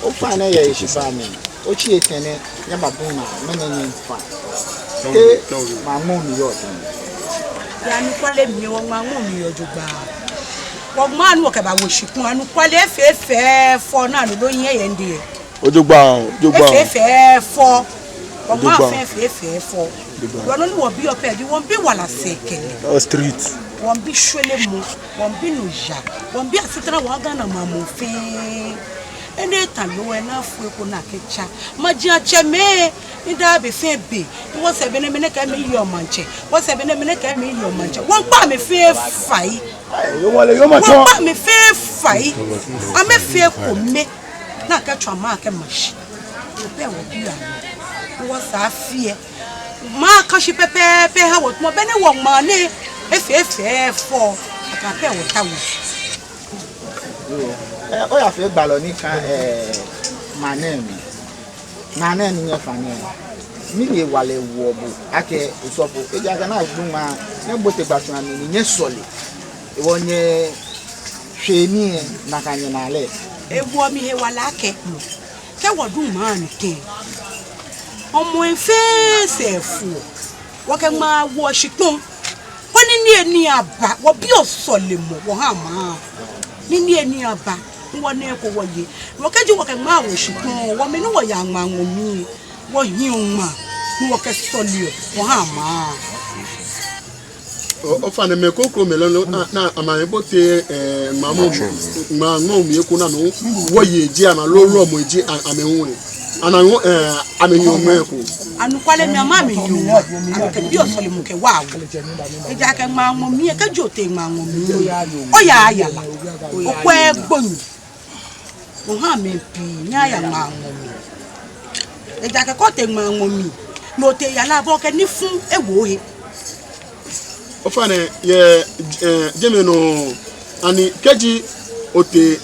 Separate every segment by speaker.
Speaker 1: O fine ya she farming. O chi etene ya babuna menenye fa. Te mamu mi yo tan.
Speaker 2: Ya nu kwale mi won mamu mi yo jogba. Wo ma nu o ke ba wo shikun anu kwale fefe fo na lo yin ye nde. Ojogba. Fefe fo. O ma fefe fo. Wọ́n ní wọ́n bí ọ̀pẹ di wọ́n bí wàlà sèkè.
Speaker 1: Street.
Speaker 2: Wọ́n bí ṣọlẹ̀ mu, wọ́n bí nùjà, wọ́n bí àsìtẹ́rẹ́ wọ́n gánà máa mú fín. ene talo ena fu ko na kecha magia cheme ida be fe be wo se be ne me ka me yo manche wo se be ne me ka me yo manche won pa me fe fai
Speaker 1: yo wale yo ma cho
Speaker 2: won pa me fe fai a me fe ko me na ka twa ma ka mashi be wo bia wo sa fie ma ka shi pepe ha wo mo be ne wo ma ne efe fo ka pe wo tawo
Speaker 1: o ya fe gba lo ni kan manemi ni fane mi le wale wo bo ake usopo eja ga na gbuma ne bote gbasun ami ni nye sole ewo nye hweni na kanye na le
Speaker 2: ewo mi he wala ke wodun ma ni ke omo efe sefu wo ke ma wo shipon woni ni eni aba wo bi osole mo wo ha ma ni eni aba wo ne ko wo ye wo ke ji wo ke ma wo shipon wo me ni wo ya ma wo mi wo yin ma ni wo ke sole wo ha ma
Speaker 3: o fa ne me kokro me lo na amane bote mi ko na no wo ye ji ama lo mo ji amehun ana ngo amenyo meko
Speaker 2: anu kwale mi ama mi yu ake bi osole mu ke wa wo e ja ke ma mo mi e ka jote ma mo mi o ya ayala o ko egbonu o ha me pi nya ya ma mo mi e ja ke ko te ma mo mi no te ya la bo ke ni fun e wo he
Speaker 3: o fa ne ye jeme no ani keji ote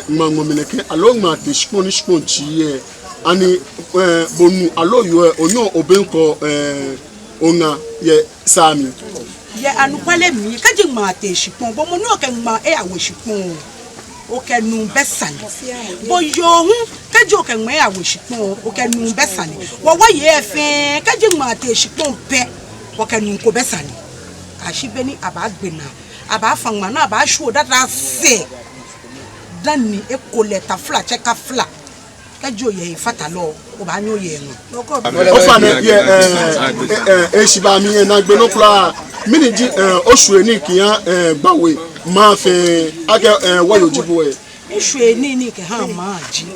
Speaker 3: mango meneke alo ma te shpon chi ye ani bonu alo yo onyo obenko ona ye sami
Speaker 2: ye anu kwale mi kaji ma te shpon bo mo no ke ma e awo shpon o ke nu besan bo yo hu kaji o ke ma e awo shpon o ke nu besan wo ye fe kaji ma te shpon pe o ke nu ko besan ashibeni abagbena abafangma na abashu data se dani ekoleta fla cheka fla kajo ye fatalo o ba nyo ye no
Speaker 3: o fa ne ye eshiba mi na gbe no kula miniji osu eni kiyan Gbawe ma fe age wo yojibo e
Speaker 2: osu eni ni ke ha ma ji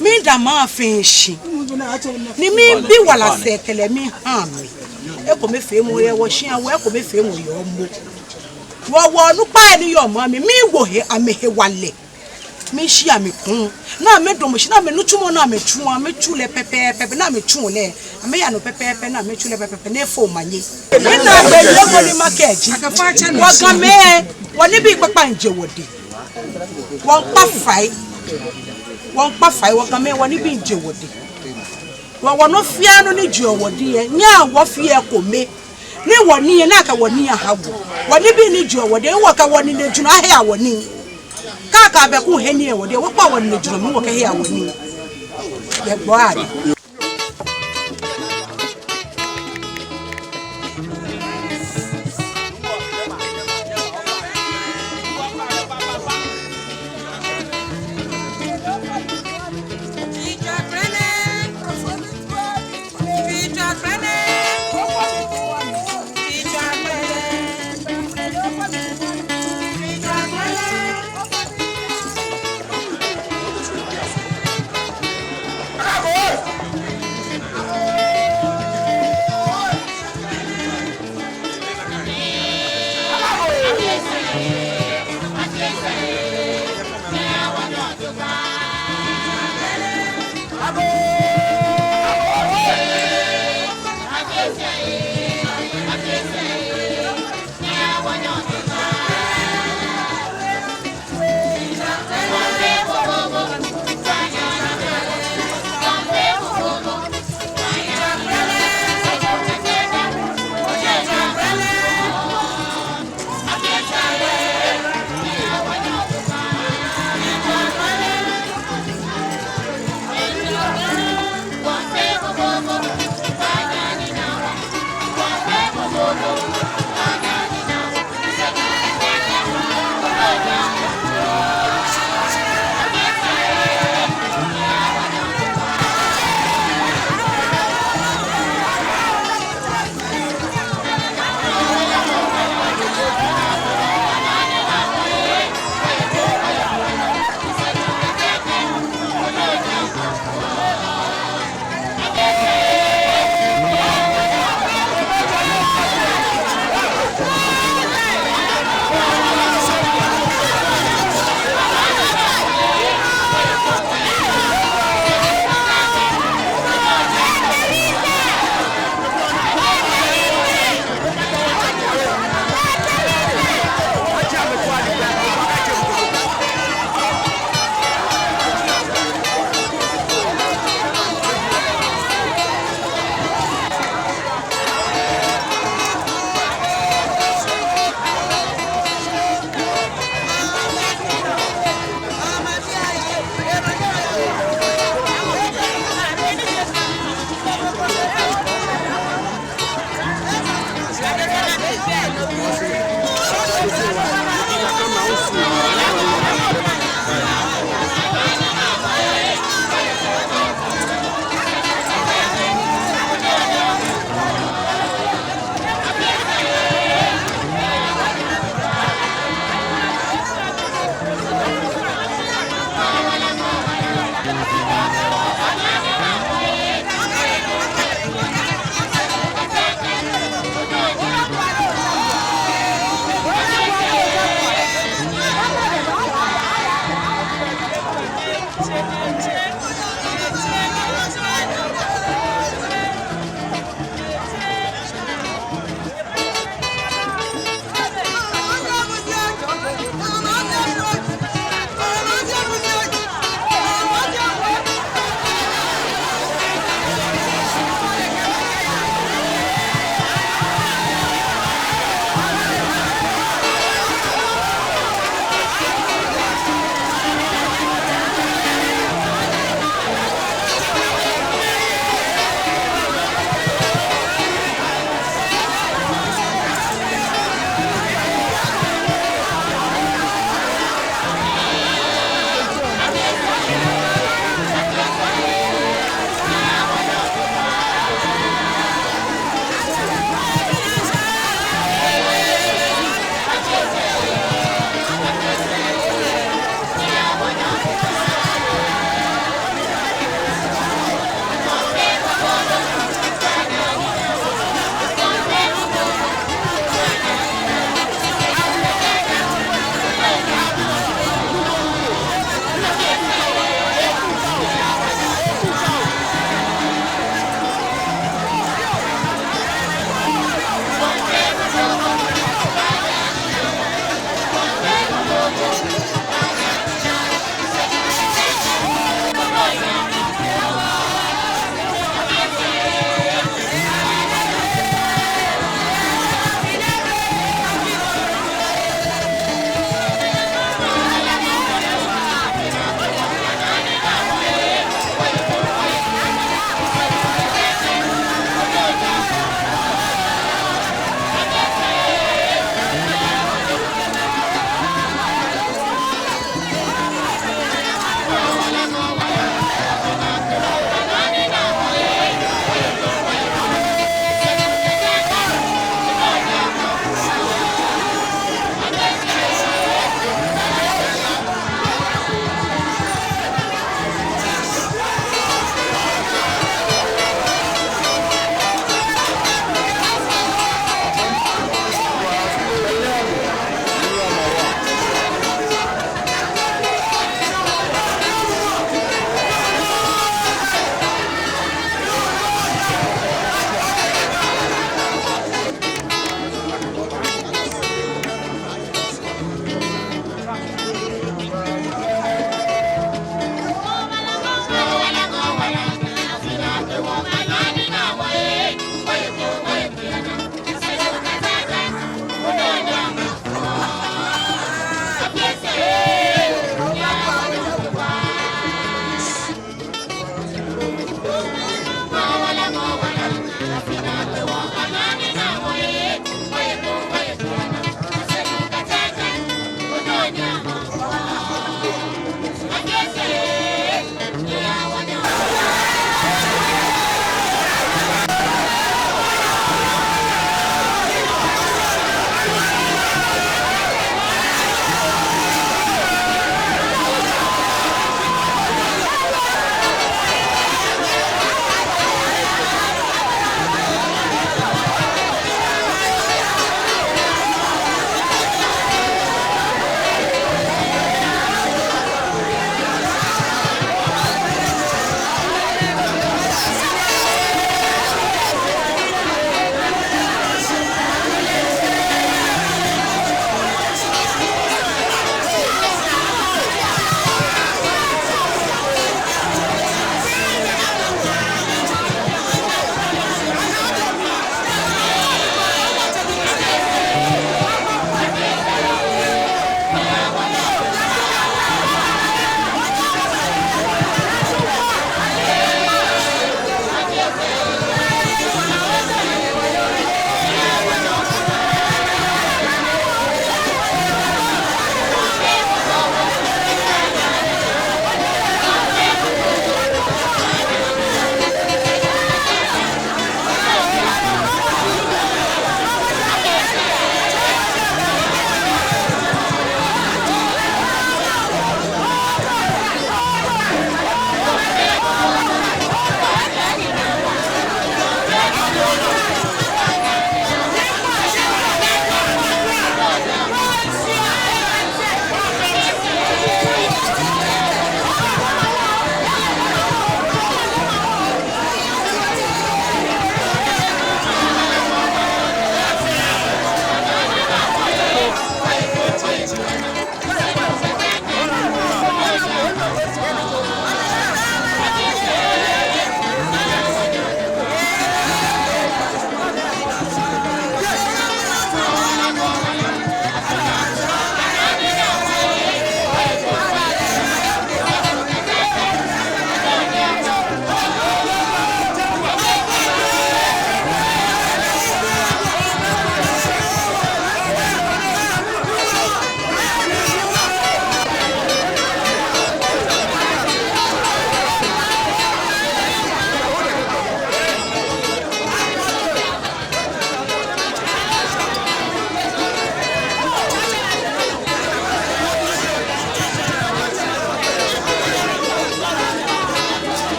Speaker 2: mi da ma fe shi ni mi bi wala se kele mi ha mi e ko me fe mo ye wo shi awo e ko me fe mo yo mo wo nu pa ni yo mo mi wo he amehe wale me shi amekun na me do mo shi na me nu tumo na me tumo me chule pepe na me chule ame ya no pepe na me chule pepe na fo manye me na be le mo ni market wa gan me woni bi papa nje wode won pa fai wa gan me woni bi nje wode wa wono fia no ni ju wode ye nya wo fia ko me ni woni ye na ka woni ya hawo woni bi ni ju wode wo ka woni ne junu ahe a woni kaka be ku heni e wode wo pa woni ne junu mi wo ka he a woni ye gbo ade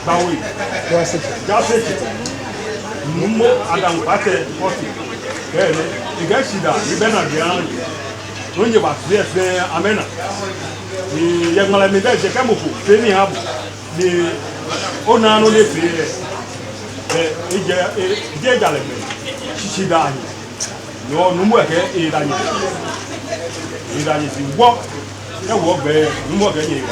Speaker 4: Gbawe, Jasek, Mumo, Adam Pate, 40. The guy she does, you better be on. Don't you was there, Amena. The young man, the Camufu, training up the owner no live here. She died. No more, he died. He died. He walked, I walk there, no more than you.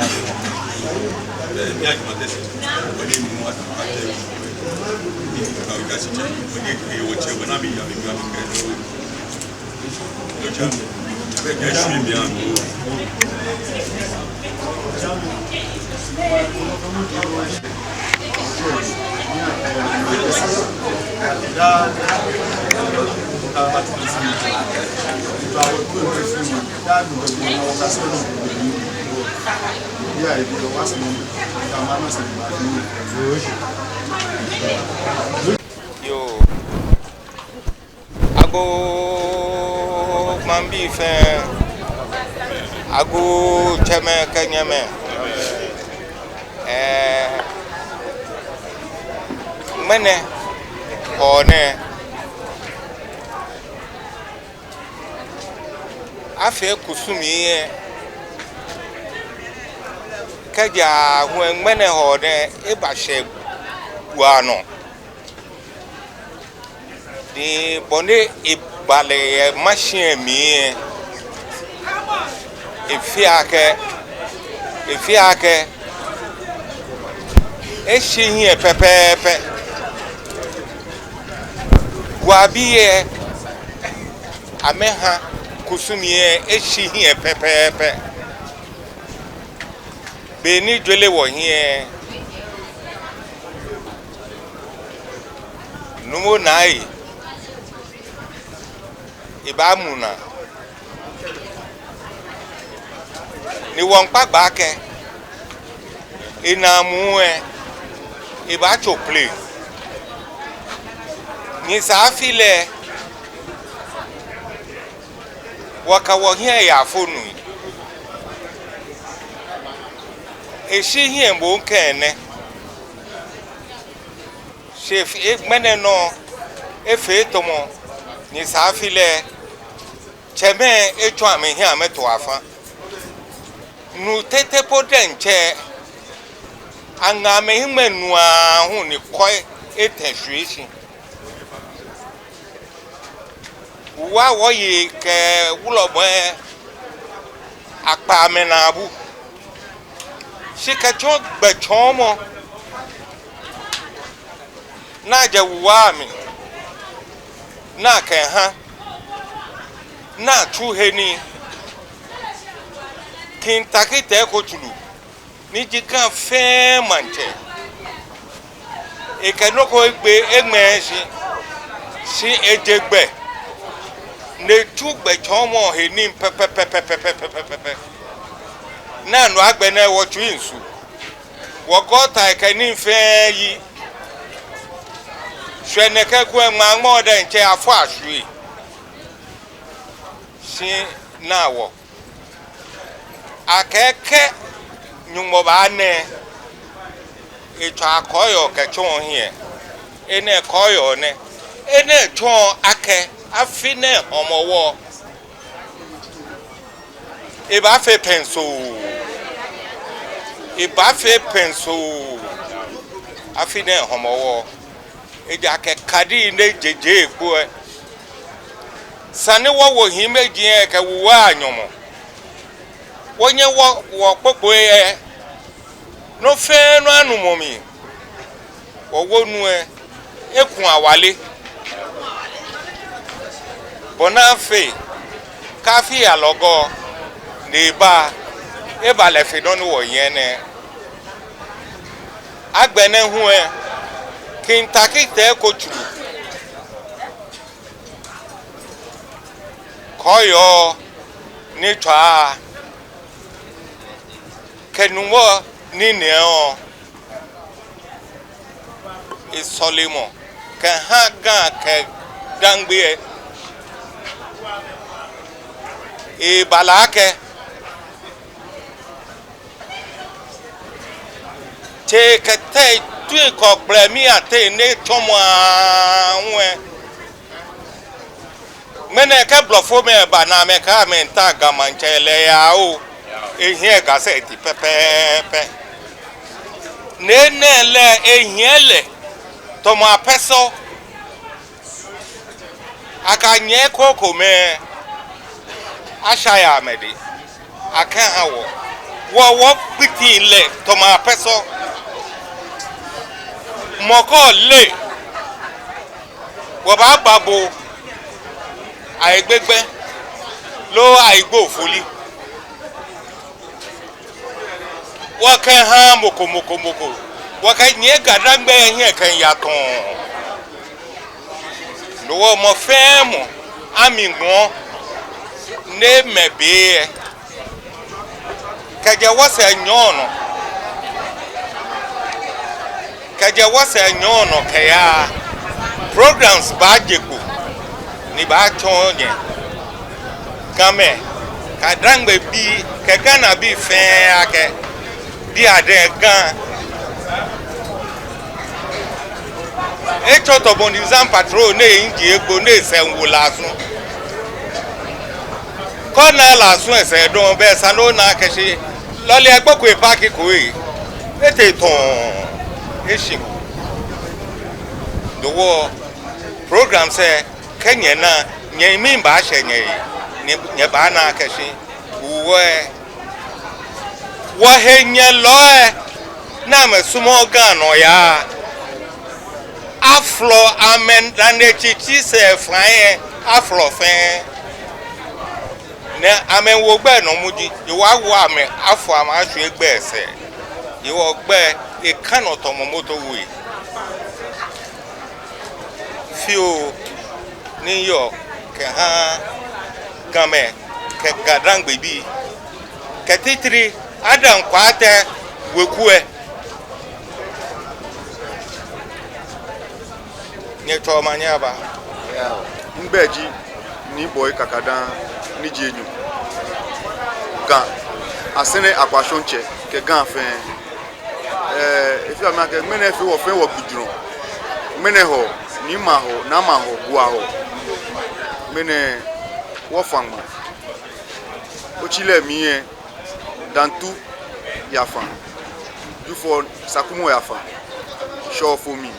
Speaker 5: Yo, I go Ŋmaafãa, I go Chama Kanyame. mene one afi kusumi kaja hu mene one e ba she guano di bone ibale machine mi efiake ehihie pepepe Gua We ameha kusumie ehihie pepepe beni dwele wo hie numo nai ibamuna ni won pagba ke inamu iba chople ni safile waka wo hia ya fonu eshi hia mbo nkene chef mene no efe tomo ni safile cheme echo ame hia meto afa nu tete podenche anga me himenu hu ni koi etehwesi wa wo yi ke wulobo apa menabu sikacho gbechomo na je wa mi na ke ha na chuheni kintakite ko chulu ni jika fe manche e kanoko egbe egmeshi si ejegbe ne tugbe chomo heni pepepepepepepepe na no agbe na wo twinsu wo gota ekani fe yi hweneke ku ma mo de nche afo ahwe si na wo akeke nyumo ba ne etwa koyo kechon hie ene koyo ne ene chon ake afine omowo iba fe penso afine omowo eja ke kadi ne jeje epo sane wo himeji e ke wo anyomo wonye wo popo no fe no anumomi owonu ekun awale bonafe kafi alogo neba ebale fe don wo yen ne agbene hu kintakite ko churu koyo ni twa kenumo ni neo isolimo ke haga ke dangbe e balake te kete tu ko bremi ate ne tomo anwe mene ke blofo me ba na me ka me nta gamanchele ya o ehie gase ti pepepe nene le ehiele tomo apeso akanye koko me ashaya medi aka hawo wo piti le tomo apeso moko le wo ba babo aigbegbe lo aigbo foli waka ha moko waka nye gadangbe hin kan yaton lo mo femo amingo ne mebe kaja wasa nyono kaya programs bajeko ni ba chonye kame kadangbe bi kegana bi fe ake bi ade gan echoto bonizam patrol ne inji egbo ne senwu lasu kona lasu ese don be sano na keshi lole agboko e park ko yi ete ton eshi the war program say Kenya na nye mi ba she nye ba na keshi wo he nye lo na me sumo gan no ya aflo amen dan de chichi se fran aflo fen na amen wo gbe no muji iwa wo amen afo ama asu egbe ese iwo gbe e kan otomo moto wi fio New York ke ha game ke gadang baby ke titri adam kwate wekue nye to manya ba
Speaker 6: ngbeji ni boy kakada ni jenyu ga asene akwashonche ke gan fe if you am ke mene fi wo fe wo guduro mene ho ni ma ho na ma ho Gua ho mene wo fangma o chile mi dantu yafa du for sakumo yafa show for me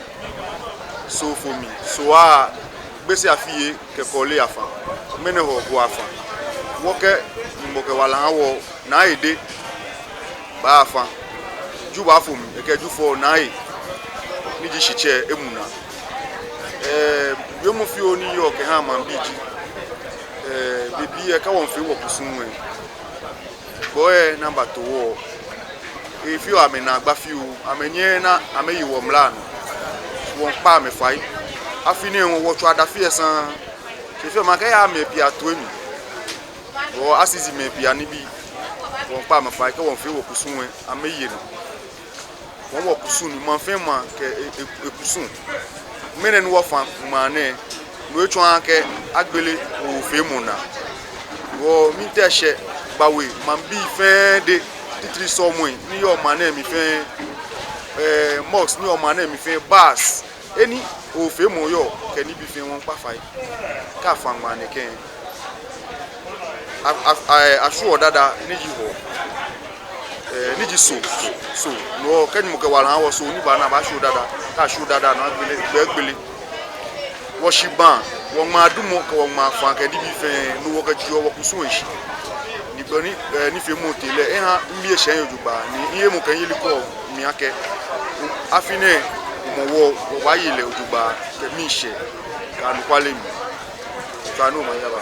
Speaker 6: so for me so a gbese afie ke kole yafa mene ho Gua fa wo ke mboke wala wo na ide ba afa ju ba for me ke ju for na e ni ji shiche emuna we mo fi oni New York ha man biji bibi e ka won fi wo kusunwe boy number 2 if you am na agba fi o amenye na ameyi wo mlano won pa me fai afini won wo twa ada fi esan se fi ma ka ya me pia to emi o asisi me pia ni bi won pa me fai ka won fi wo kusunwe ameyi no won wo kusun ni man fe ma ke ekusun mene no fa mane no etwa ke agbele o fe mu na wo mi te she Gbawe man bi fe de titri so mu ni yo mane mi fe mox ni yo mane mi fe bass eni o fe mu yo ke ni bi fe won pa fai ka fa mane ke asu odada ni ji ho ni ji so no ke ni mo ke wala wo so ni ba na ba su dada ka su dada na gbele wo shiban wo ma dumo ko wo ma fa ke di bi fe no wo ka ji wo ku so eshi ni boni ni fe mo tele ha mi e shen yojuba ni iye mo kan yeli ko mi ake afine mo wo wa yele ojuba ke mi she ka nu kwale mi ka nu mo yaba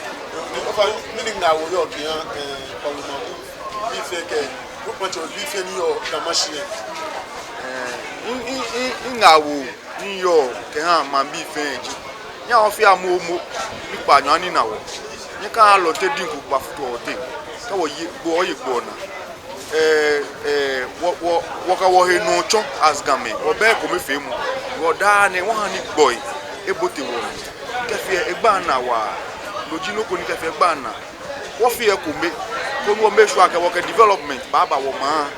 Speaker 3: o fa meaning na wo yo kian ko mo bi fe ke o po cho bi fe ni yo na machine
Speaker 6: ngawo ni yo ke ha ma bi fe ji nya o fi amomo ni pa nyan ni na wo ni ka lo te dinku pa futo o te ka wo yi gbo na wo ka wo he no cho asgame wo be ko me fe mu wo da ni wo han ni boy e bote wo ke fi egba na wa loji no ko ni ke fi egba na wo fi e ko me ko wo me sure ke wo ke development baba wo ma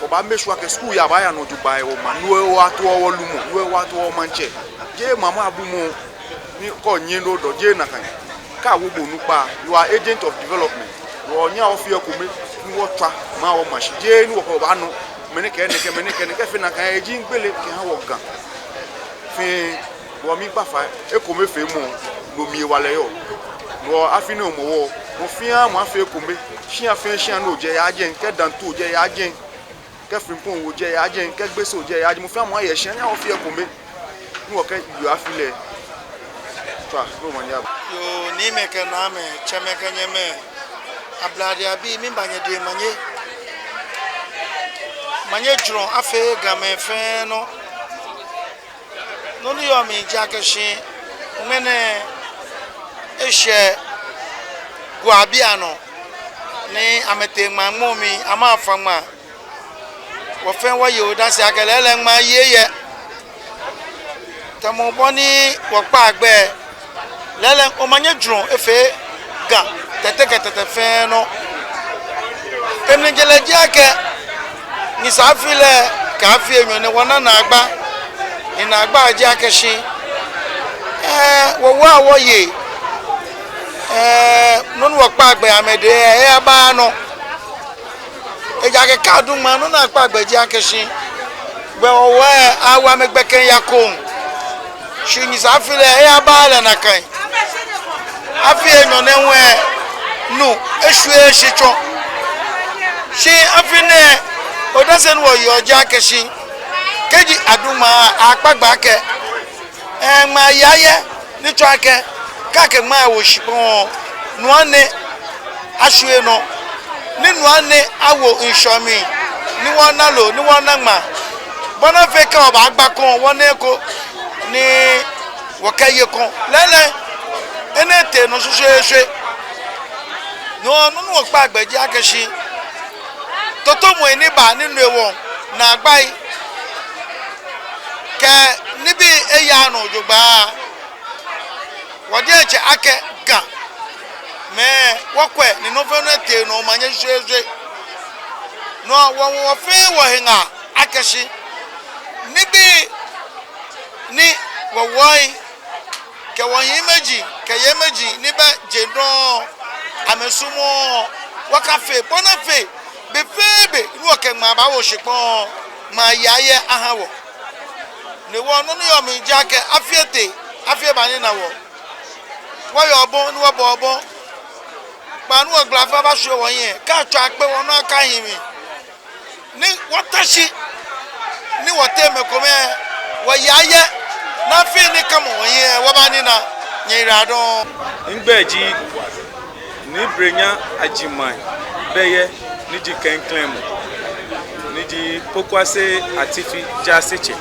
Speaker 6: wo ba me sure ke school ya ba ya no Dubai wo ma no wa to wo lumo no wa to wo manche je mama abu mo ni ko yin lo do je na kan ka wo bonu pa you are agent of development wo nya o fi e ko me ni wo twa ma wo ma shi je ni wo ko ba no mene ke fi na kan e ji ngbele ke ha wo gan fi wo mi gba fa e ko me fe mo lo mi wale yo wo afini o mo wo fi an mo afi e ko me shi afin shi an o je ya je nke dan to je ya je ke fi pon wo je ya je nke gbese o je ya je mo fi an mo aye shi an o fi e ko me ni wo ke you afile twa no mo nya
Speaker 7: yo ni me ke na me cheme ke nyeme ablade abi mi banye de manye jron afe game fe no ni yo mi jakeshi mene eshe Gua biano ni amete Ŋmaafãa mi Ŋmaafãa wo fe wo yo da se akelele ma yeye tamo boni wo pa agbe lele o manye jron efe ga tete fe no emnjele jake ni safile ka fi enyo ne wona na agba ina gba je akeshi wo wa wo ye nonu wo pa agbe amede e ba no eja ke kadun ma no na pa agbe je akeshi gbe owo awa megbeken yakon shini safile e ba le na kan afi enyo ne nwe no ehwe shicho shi afi ne odasen wo yo je akeshi keji aduma apagba ke ma yaye ni to ake ka ke ma wo shipon no ane ahwe no ni no ane awo inshomi ni won na lo ni won na ma bona fe ka oba agba kon won na eko ni wo kaye kon lele ene te no hwe no no pa agbeji akeshi toto mo eni ba ninu ewo na agbai ke nibi eya no jogba wode eche ake ga me wokwe ni no fe no te no manye hwe no wo fe wo hinga akeshi nibi ni wo woi ke won yimeji ke yemeji ni ba jedon amesumo wakafe bonafe be febe ni wo ke ma ba wo shipon ma yaye ahawo ne wo no yo mi jake afiete afie bani na wo yo bon ni wo bo bon pa nu ogla fa ba so won yen ka to ape won na ka yin mi ni watashi ni woteme ko me wo yaye na fi ni kamo won yen wo bani na nyira don
Speaker 8: ngbeji ni brenya ajiman beye ni di kenklem ni di pokwase atifi jaseche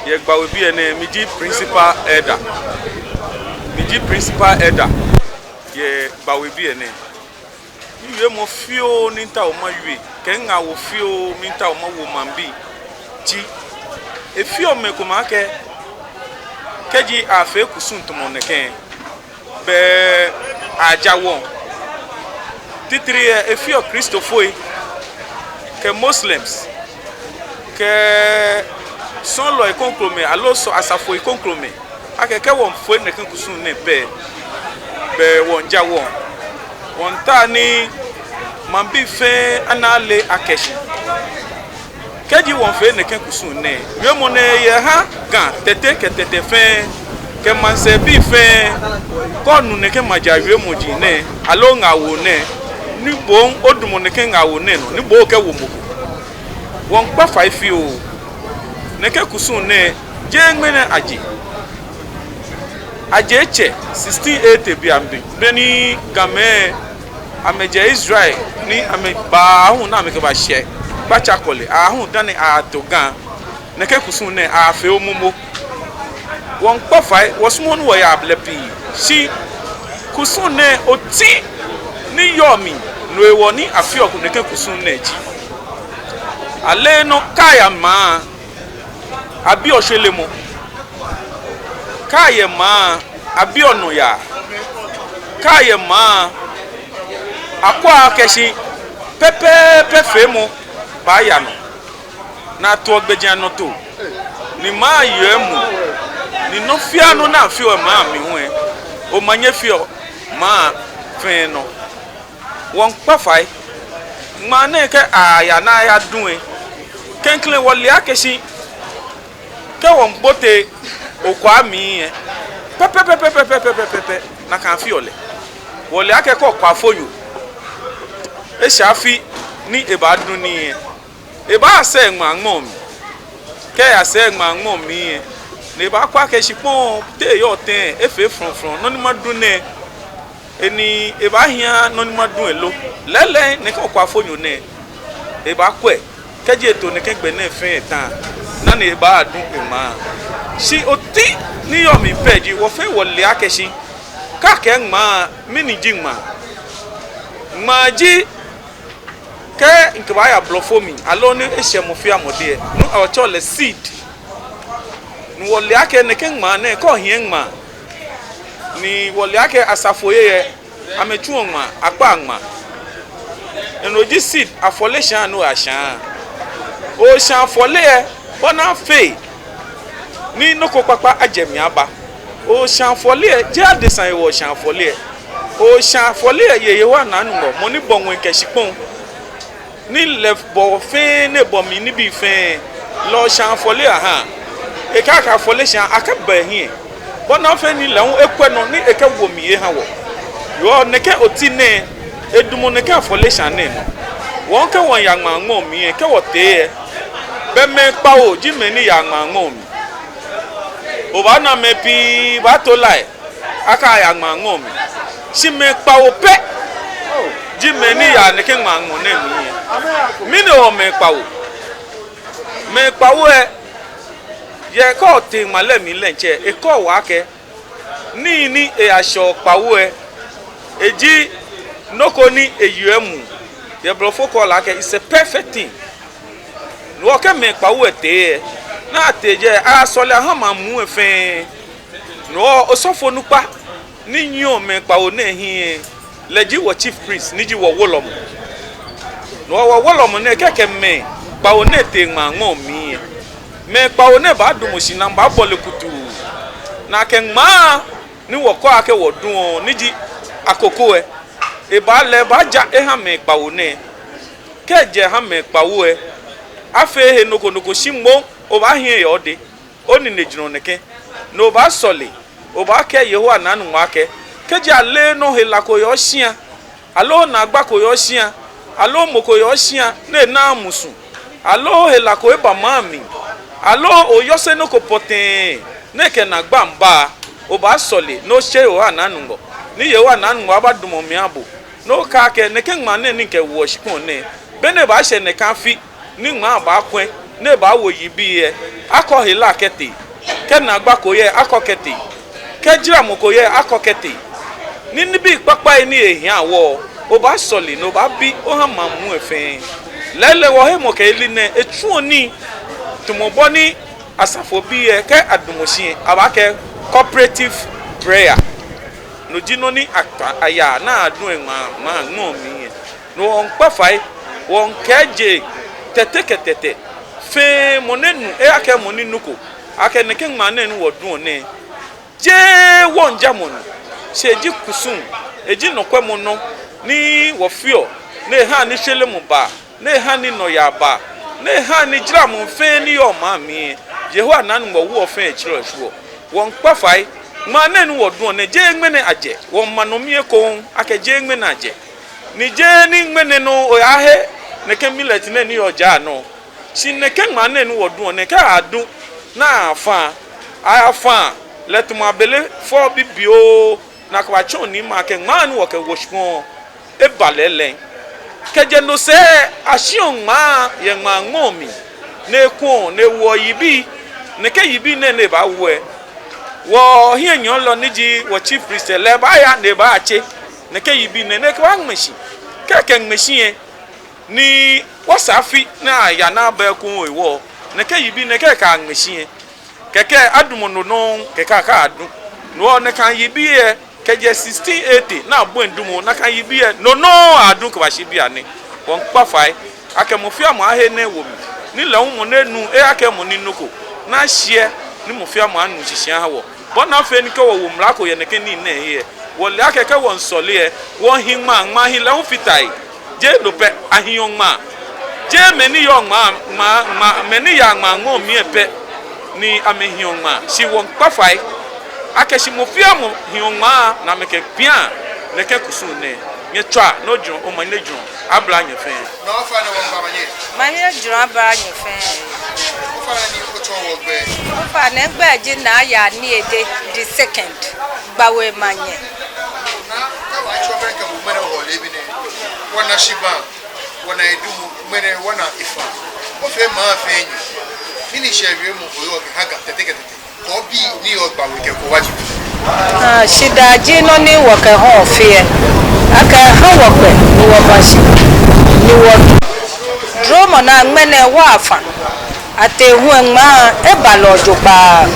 Speaker 8: ye Gbawe bi ene mi di principal elder ye Gbawe bi ene iwe mo fio ni ta o ma yue kenga wo fio mi ta o ma wo mambi ji e fio me ko ma ke keji afe kusun to mo ne ken be ajawo titri e fio Christophe ke Muslims ke son lo e conclome alo so asafo e conclome akeke won fo ne kan kusun ne be won jawo won ta ni mambi fe anale akeshi keji won fe ne kan kusun ne we mo ne ye ha gan tete ke tete fe ke manse bi fe konu ne ke majawe mo ji ne alo ngawo ne ni bon odumo ne ke ngawo ne no ni bo ke wo mo won pa 5 o ne ke kusun ne je ngmene aje eche 68 bi ambi beni game ameje Israel ni ame ba hu na me ke ba she ba chakole ahun dani atogan ne ke kusun ne afe omumo won pa 5 wosmo no ya blepi si kusun ne oti ni yomi no ewo ni afi oku ne ke kusun ne ji ale no kaya ma abi oshelemo kaye ma abi onu ya kaye ma akwa keshi pepe femo ba ya no na to ogbejan no to ni ma yemu ni no fia no na fio ma mi hu o manye fio ma fen no won pa fai ma ne ke aya na ya dun kenkle wole akeshi ke won bote okwa mi pepe na kan fi ole wole akeko kwa foyo e shafi ni eba dun ni eba ase ngbangmo mi ke ase ngbangmo mi ne ba kwa ke shipon te yo ten efe fronfron no ni ma dun ne eni eba hia no ni ma dun elo lele ne ko kwa foyo ne eba kwe keji eto ne ke gbe na fe tan na ne eba adun pe ma si oti ni yo mi peji wo fe wole akeshi ka ke nma mini ji nma ji ke nke ba ya blofomi alo ni ehye mo fi amode no awocho le seed ni wole ake ne ke nma na ko hie nma ni wole ake asafoye ye amechu nma akpa nma enoji seed afoleshan no ashan o shan fole e bona fe ni noko papa ajemi aba o shanfole je adesan wo shanfole o shanfole ye wa nanu mo ni bonwe keshipon ni left bo fe ne bo mi ni bi fe lo shanfole aha e ka fole shan akaba hin bo na fe ni lehun ekwe no ni eke wo mi e ha wo yo ne ke otine edumo ne ka fole shan ne no won ke won ya ngma ngo mi e ke wo te be me pa o ji me ni ya ngma ngo mi o ba na me pi ba to lai aka ya ngma ngo mi si me pa o pe ji me ni ya ne ke ngma ngo ne mi ni o me pa o e ye ko te male mi lenche e ko wa ke ni e aso pa o e eji noko ni eyuemu the brofo call like it's a perfect thing no ke me pa o te na teje a sole ha ma mu efe no osofo nupa ni nyo me pa o na hi leji wo chief priest ni ji wo wolom no wo wolom na keke me pa o na te ma ngo mi me pa o na ba dumo si na ba bole kutu na ke ma ni wo ko ake wo dun ni ji akoko e ba le ba ja e ha me pa o ne ke je ha me pa o e afe he noko shimmo o ba hie ye ode oni ne jino neke no ba sole o ba ke yeho ananu wa ke je ale no he la ko yo hia alo na agba ko yo hia alo mo ko yo hia na musu alo he la ko e ba mami alo o yo se no ko poten ne ke na gba mba o ba sole no she o ananu ngo ni yeho ananu wa ba dumo mi abo no ka ke ne ke ngma ne ni ke wo shikon ne bene ba she ne kan fi ni ngma ba kwen ne ba wo yibi ye akọ hila kete ke na gba ko ye akọ kete ke jira mo ko ye akọ kete ni bi papa ni ehin awo o ba sole no ba bi o ha ma mu efen lele wo he mo ke li ne etu oni tumo boni asafo bi ye ke adumosin aba ke cooperative prayer no jino ni aya na adun enwa ma ngo mi no on pa fai won keje tete fe monenu e ake moninuko ake ne ke ngma nenu wodun ne je won jamonu se ji kusun eji nokwe mo no ni wo fio ne ha ni hwele mu ba ne ha ni no ya ba ne ha ni jira mu fe ni yo ma mi jeho ananu wo wo fe chiro hwo won kpafai ma nenu wodun ne je ngmene aje won manomie ko ake je ngmene aje ni je ni ngmene no o ya he ne ke millet ne ni oja no si ne ke ma nenu wodun ne ka adu na afa let mo abele for bibio na kwa choni ma ke ma nu wo ke woshpon e balele ke je no se asion ma ye ma ngomi ne ku ne wo yibi ne ke yibi ne ba wo e wo hienyo lo niji wo chief priest le ba ya ne ba ache ne ke yibi ne kwa ngmeshi ke ngmeshi ni wasafi na ya na ba ku wo ne ke yibi ne ke ka ngmeshi keke adumono no keke ka adu no ne kan yibi e keje 1680 na bo endumo na kan yibi e no adu ko ba shi bia ne won kpafai akemofia mo ahe ne wo mi ni la mo nenu e akemo ni nuko na hie ni mofia mo anu hihia ha wo bona fe ni ke wo mra ko ye ne ke ni na he wo le akeke won sole e won hinma nma hi la hu fitai je no pe ahiyon ma je meni yo ma meni ya ma ngo mi epe ni amehion ma si won kpafai akeshi mofia mo hion ma na meke pia ne ke kusune nye twa no djun o ma ne djun abla nye fe
Speaker 6: no fa ne won ba
Speaker 9: ma nye djun abla nye fe
Speaker 6: o fa ni o to wo gbe
Speaker 9: o fa ne gba ji na ya ni ede the second Gbawe manye
Speaker 6: na ka wa cho ben ka mo mere ho le bi ne wona shiba wona edu mere wona ifa o fe ma fe nyi ni shewe mo ko yo haga tete ko bi ni o Gbawe ke ko waji
Speaker 9: shida ji no ni wo ke ho fe aka ha wo pe ni wo ba shi ni wo dromo na ngmene wa afa ate hu enma e ba lo jopa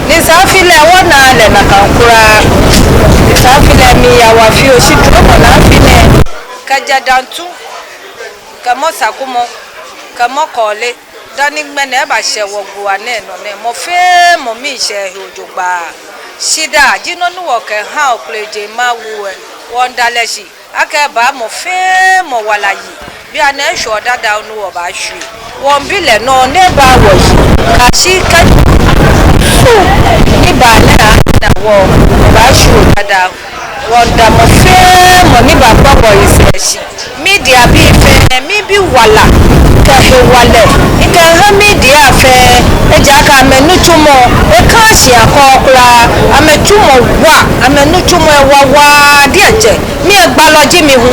Speaker 9: ni safile wona le na kankura ni safile mi ya wa fi o shi dromo na kaja dantu kamo sakumo kamo kole dani mene ba she wo Gua ne no ne mo fe mo mi she ojogba shida jino nu wo ke ha okleje ma wu e wondale shi aka ba mo fe mo wala yi bi ana sho dada nu wo ba hwi won bi le no ne ba wo yi ka shi ka so ni ba na wo ba hwi dada wonda mo fe mo ni ba pa wo yi se shi media bi fe mi bi wala ka he wale ika ha media fe eja ka menutumo e ka shi akokura ametumo wa amenutumo wa dieje mi egba loji mi hu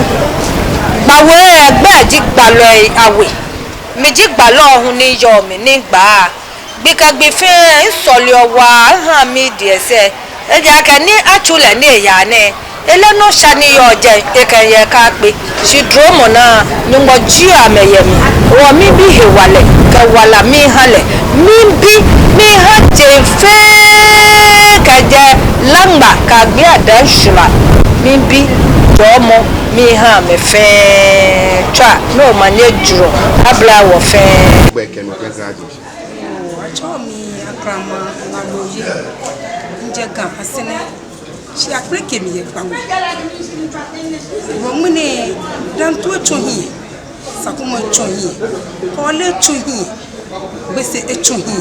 Speaker 9: Gbawe egbe ji gbalo awe mi ji gbalo ohun ni yo mi ni gba gbe ka gbe fe nsole owa han mi die se eja ka ni achule ni ya ne ele no shani yo je ekeye ka pe si dromo na ni mo ji ameye mi wo mi bi he wale ka wala mi hale mi bi mi ha je fe ka je lamba ka gbe adan shula mi bi dromo mi ha me fe twa no manye juro abla wo fe
Speaker 6: gbe ke no ke zaji
Speaker 2: acho mi akrama na loye nje kan asene she apreke mi Gbawe wo mune dan to echohi sakumo echohi ko le echohi bese echohi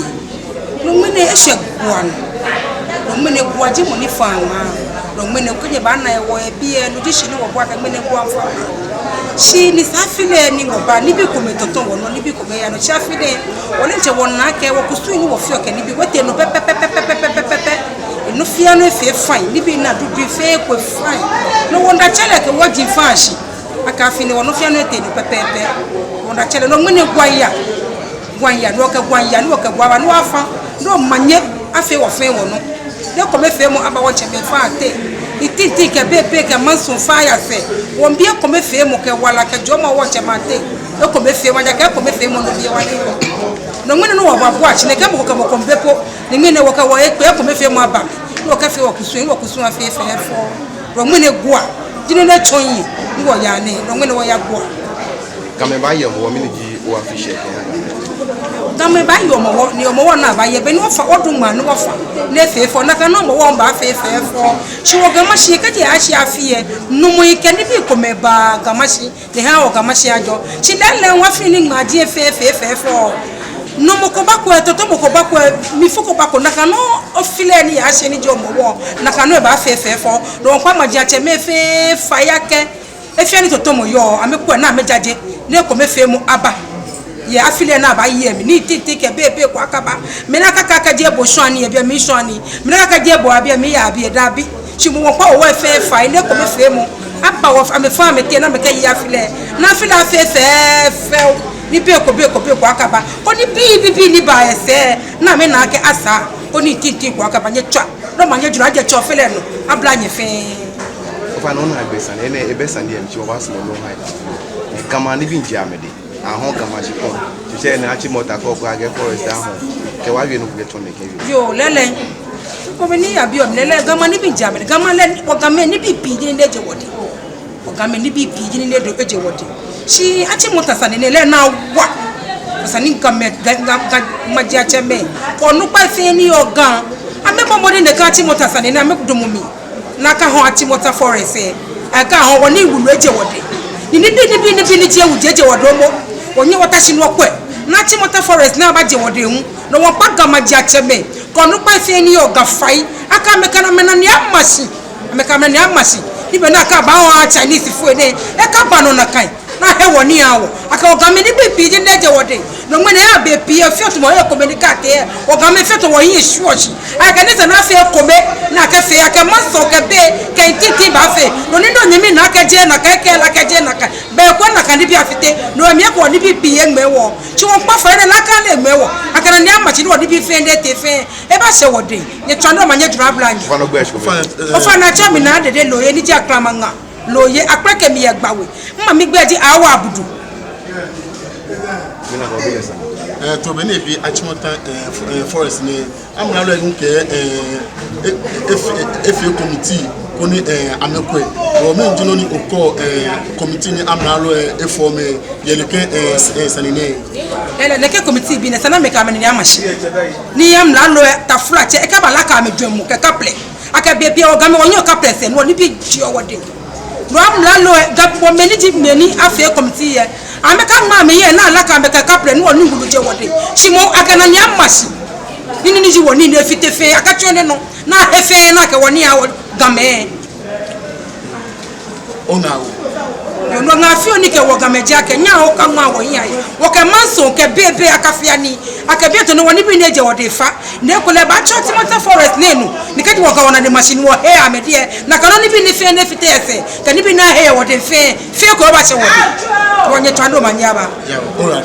Speaker 2: no mune ehwe Gua no mune Gua ji mo ni fama no mune ko je ba na e wo e bi e no ji shi ni wo Gua ka mune Gua fa shi ni safile ni ngoba ni bi ko metoto wo no ni bi ko me ya no chafile wole nche won na ke wo kusu ni wo fio ke ni bi wote no pepepepepepepepe no fia no fe fine ni bi na du fe ko fine no wonda chele ke wo ji fashi aka fi ni wo no fia no ete ni pepepe wonda chele no mune Gua ya no ke Gua ya no ke Gua no afa no manye afi wo fe wo no de ko me fe mo aba wo che me fa ate ititi ke bebe ke manso fa ya fe won bi ko me fe mo ke wala ke jomo wo che mate de ko me fe wa ja ke ko me fe mo no bi wa ni no ngene no wa babo a chi ne ke mo ko bepo ni ngene wo ka wo e pe ko me fe mo aba wo ka fe wo kusu afi fe fo ro ngene Gua jine na chonyi ni wo ya ne ro ngene wo ya Gua
Speaker 6: kame ba ye wo mi ni ji wo afi she ke
Speaker 2: dame ba yo mo ni o mo na ba ye be ni ofa odun ma ni ofa na fe fo na ka no mo won ba fe fo chi wo gama shi ka je a shi afie no mo ike ni bi ko me ba gama shi ni ha o gama shi ajo chi dan le wa fi ni ma je fe fo no mo ko ba ko to mo ko ba ko mi fo ko ba ko na ka no o file ni a shi ni jo mo wo na ka no ba fe fo do kwa ma je a che me fe fa ya ke e fi ni to mo yo ame ko na me jaje ne ko me fe mu aba ye afile na ba ye mi ni titi ke bebe kwa kaba me na kaka je bo shwani e bia mi shwani me na kaka je bo abia mi ya bia da bi chi mo kwa o fe fa ile ko me fe mo apa wo ame fa me te na me ka ye afile na afile fe ni be ko akaba ko ni bi ni ba ese na me na ke asa ko ni titi kwa akaba nye twa no ma nye jura je cho fele no abla nye fe
Speaker 6: o fa no na besan ene e besan dia mi chi wo ba so no hai kama ni bi nji amede ahon kama shi ko ti se na chi mota ko ko age forest ahon ke wa wi no ku beton ne ke wi
Speaker 2: yo lele ko be ni abi o lele gama ni bi nji amede gama le o gama ni bi pi ni je wodi o gama ni bi pi ni de je wodi shi achi mota sane ne le na wa sani gama maji acheme ko nu pa fe ni ogan ame bo de ka achi mota sane na me kudomo mi na ka ho achi mota forest e ka ho woni wulu eje wodi ni bi je wujeje wodo mo onye wata shi no kwe na achi mota forest na ba je wodi hu no won pa gama ji acheme ko nu pa fe ni ogan fai aka me kana me na ni amasi me kana ni amasi ni be na ka ba ho Chinese fu ne e ka ba no na kai na he woni awo aka ogame ni be pi je neje wodi no ngene ya be pi e fiot mo e communicate e ogame fiot wo yin shuochi aka ni se na fe kome na ka fe aka maso ka be ka titi ba fe no ni do nyimi na ka je na ka ke la ka je na ka be ko na ka ni bi afite no mi e ko ni bi pi e mewo chi won pa fa na ka le mewo aka na ni amachi ni wodi bi fe nde te fe e ba se wodi ni twando ma nye dura blank o fa na cha mi na de lo ye ni ji akrama nga loye akrake mi Gbawe mma mi gbeji awa abudu
Speaker 6: mina ko bi esa
Speaker 3: to be ne bi achimota forest ni amuna lo egun ke efe committee koni amekwe o me njino ni oko committee ni amnalo e forme yeleke sanine
Speaker 2: leke committee bi na sana me ka me ni amashi ni yam la lo ta flat e ka balaka me dwemu ke kaple aka bia o game wonyo kaple se no ni bi ji o wode no am la lo gabo me ni ji me ni afi committee ye ameka ma me ye na alaka me ka kaple no ni ngulu je wode shimo aka na ni amashi ni ji woni ni efitefe aka chone no na efe na ke woni a game
Speaker 3: ona
Speaker 2: no nga fi oni ke wo game je aka nya o ka nwa wo yin ai wo ke manso ke bebe aka fia ni aka bi to no woni bi na je wode fa na ekole ba choti mata forest nenu ni ke wo ka wona de machine wo he amedie na ka no ni bi ni fe na fitese ka ni bi na he wode fe ko ba che wode wonye twando manyaba
Speaker 3: ya ora